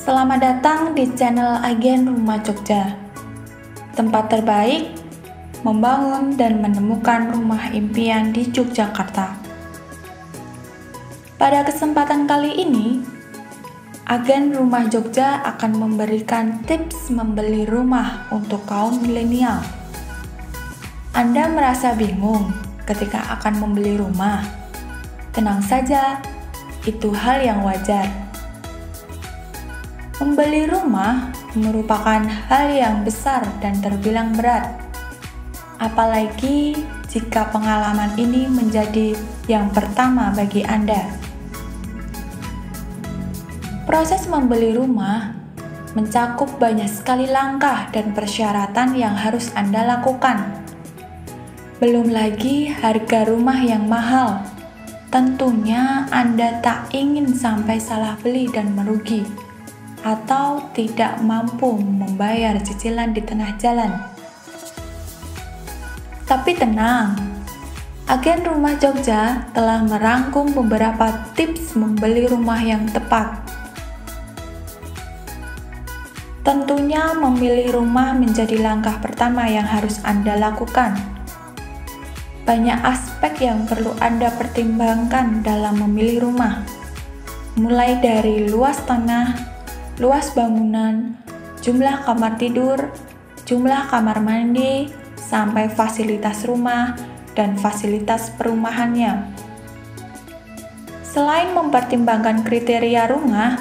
Selamat datang di channel Agen Rumah Jogja. Tempat terbaik membangun dan menemukan rumah impian di Yogyakarta. Pada kesempatan kali ini, Agen Rumah Jogja akan memberikan tips membeli rumah untuk kaum milenial. Anda merasa bingung ketika akan membeli rumah? Tenang saja, itu hal yang wajar. Membeli rumah merupakan hal yang besar dan terbilang berat, apalagi jika pengalaman ini menjadi yang pertama bagi Anda. Proses membeli rumah mencakup banyak sekali langkah dan persyaratan yang harus Anda lakukan. Belum lagi harga rumah yang mahal. Tentunya Anda tak ingin sampai salah beli dan merugi, atau tidak mampu membayar cicilan di tengah jalan. Tapi tenang, Agen Rumah Jogja telah merangkum beberapa tips membeli rumah yang tepat. Tentunya memilih rumah menjadi langkah pertama yang harus Anda lakukan. Banyak aspek yang perlu Anda pertimbangkan dalam memilih rumah, mulai dari luas tanah, luas bangunan, jumlah kamar tidur, jumlah kamar mandi, sampai fasilitas rumah dan fasilitas perumahannya. Selain mempertimbangkan kriteria rumah,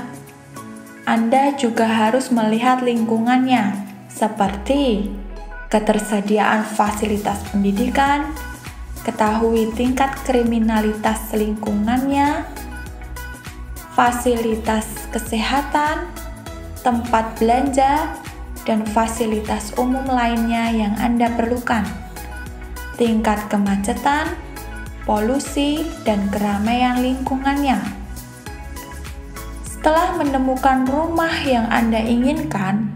Anda juga harus melihat lingkungannya, seperti ketersediaan fasilitas pendidikan, ketahui tingkat kriminalitas lingkungannya, fasilitas kesehatan, tempat belanja, dan fasilitas umum lainnya yang Anda perlukan, tingkat kemacetan, polusi, dan keramaian lingkungannya. Setelah menemukan rumah yang Anda inginkan,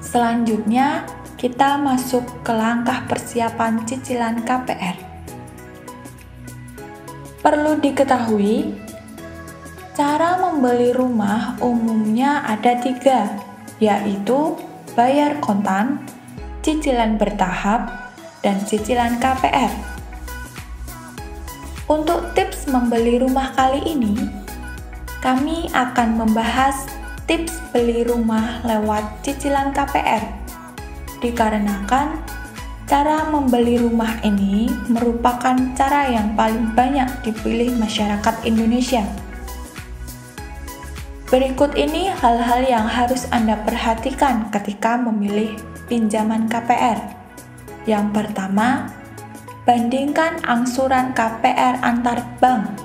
selanjutnya kita masuk ke langkah persiapan cicilan KPR. Perlu diketahui, cara membeli rumah umumnya ada 3, yaitu bayar kontan, cicilan bertahap, dan cicilan KPR. Untuk tips membeli rumah kali ini, kami akan membahas tips beli rumah lewat cicilan KPR. Dikarenakan cara membeli rumah ini merupakan cara yang paling banyak dipilih masyarakat Indonesia. Berikut ini hal-hal yang harus Anda perhatikan ketika memilih pinjaman KPR. Yang pertama, bandingkan angsuran KPR antar bank.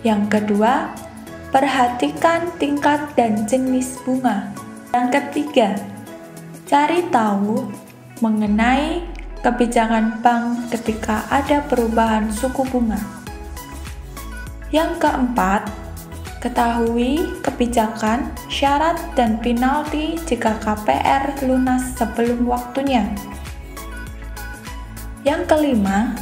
Yang kedua, perhatikan tingkat dan jenis bunga. Yang ketiga, cari tahu mengenai kebijakan bank ketika ada perubahan suku bunga. Yang keempat, ketahui kebijakan, syarat, dan penalti jika KPR lunas sebelum waktunya. Yang kelima,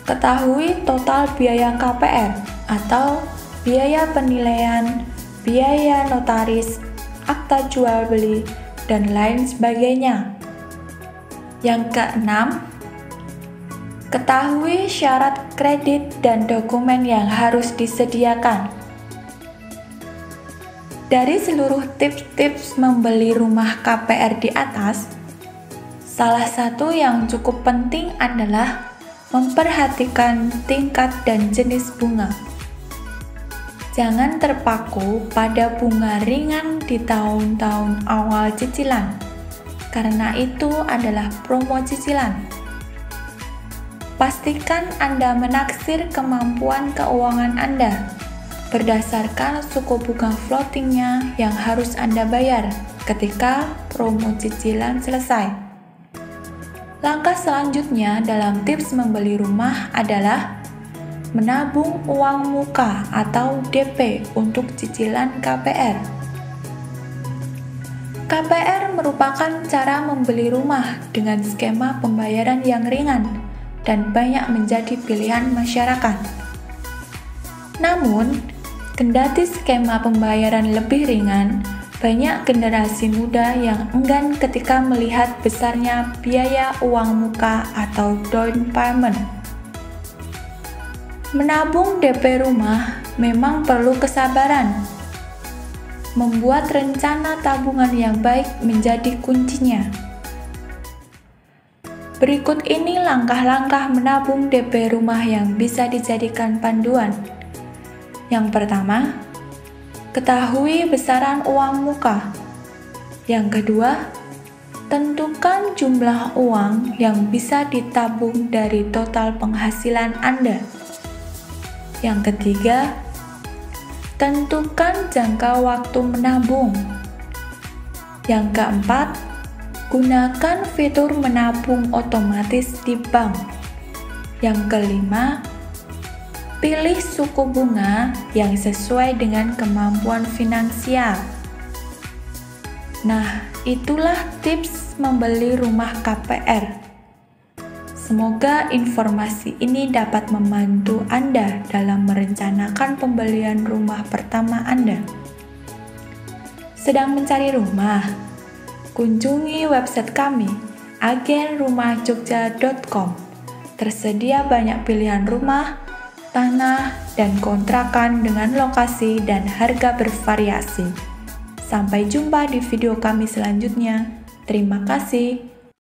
ketahui total biaya KPR atau biaya penilaian, biaya notaris, akta jual beli, dan lain sebagainya. Yang keenam, ketahui syarat kredit dan dokumen yang harus disediakan. Dari seluruh tips-tips membeli rumah KPR di atas, salah satu yang cukup penting adalah memperhatikan tingkat dan jenis bunga. Jangan terpaku pada bunga ringan di tahun-tahun awal cicilan, karena itu adalah promo cicilan. Pastikan Anda menaksir kemampuan keuangan Anda berdasarkan suku bunga floatingnya yang harus Anda bayar ketika promo cicilan selesai. Langkah selanjutnya dalam tips membeli rumah adalah menabung uang muka atau DP untuk cicilan KPR. KPR merupakan cara membeli rumah dengan skema pembayaran yang ringan dan banyak menjadi pilihan masyarakat. Namun, kendati skema pembayaran lebih ringan, Banyak generasi muda yang enggan ketika melihat besarnya biaya uang muka atau down payment. Menabung DP rumah memang perlu kesabaran. Membuat rencana tabungan yang baik menjadi kuncinya. Berikut ini langkah-langkah menabung DP rumah yang bisa dijadikan panduan. Yang pertama, ketahui besaran uang muka. Yang kedua, tentukan jumlah uang yang bisa ditabung dari total penghasilan Anda. Yang ketiga, tentukan jangka waktu menabung. Yang keempat, gunakan fitur menabung otomatis di bank. Yang kelima, pilih suku bunga yang sesuai dengan kemampuan finansial. Nah, itulah tips membeli rumah KPR. Semoga informasi ini dapat membantu Anda dalam merencanakan pembelian rumah pertama Anda. Sedang mencari rumah? Kunjungi website kami, agenrumahjogja.com. Tersedia banyak pilihan rumah, tanah, dan kontrakan dengan lokasi dan harga bervariasi. Sampai jumpa di video kami selanjutnya. Terima kasih.